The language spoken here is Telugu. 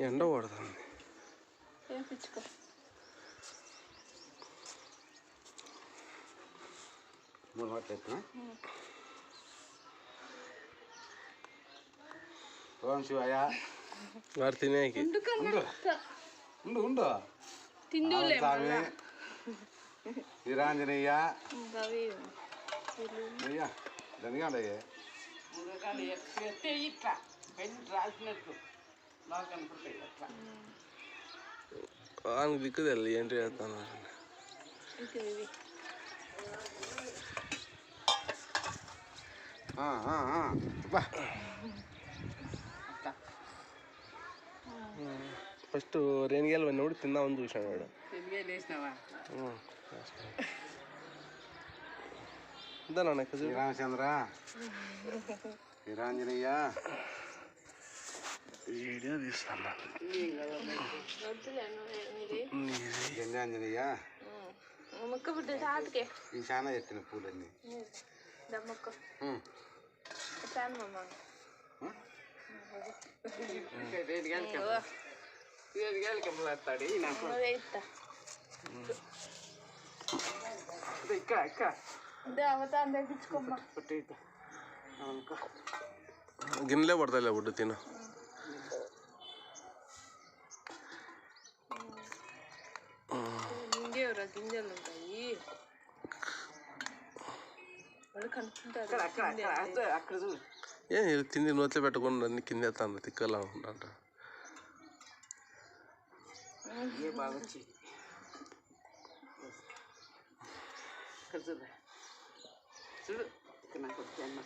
ఎండ పడుతుంది. వేపించుకో. మూడు మాటలు ఎత్తున్నా ఓం శివయ్య. వారు తినేకి ఉండు ఉండు స్వామి వీరాంజనేయ అయ్యా ధనిగా ఉండయ్యే ఇట్లా పెళ్లి రాసినట్టు బాగా కనపడతాయి అట్లా. ఆయనకు దిక్కు తెలియదు ఏంటి చేస్తాను. ఫస్ట్ రేణిగాయలు పడినప్పుడు తిందామని చూసాను వాడు. ఇందానా శ్రీరామచంద్ర వీరాంజనేయ వీడియో తీస్తాను. గంజాంజనేయ ఈ చాలా ఎత్తిన పూలన్నీ ఇక్కడ ఇక్కడ గిన్నెలే పడతాయిలే బుడ్డు తిను. గింజలు ఉంటాయి అక్కడ చూడు. ఏ తిండి నోట్లో పెట్టుకుని అన్ని కింద ఎత్తాను తిక్కలా ఉందంట. బాగా వచ్చి ఇక్కడ చూడు చూడు ఇక్కడ నాకు వచ్చి అన్న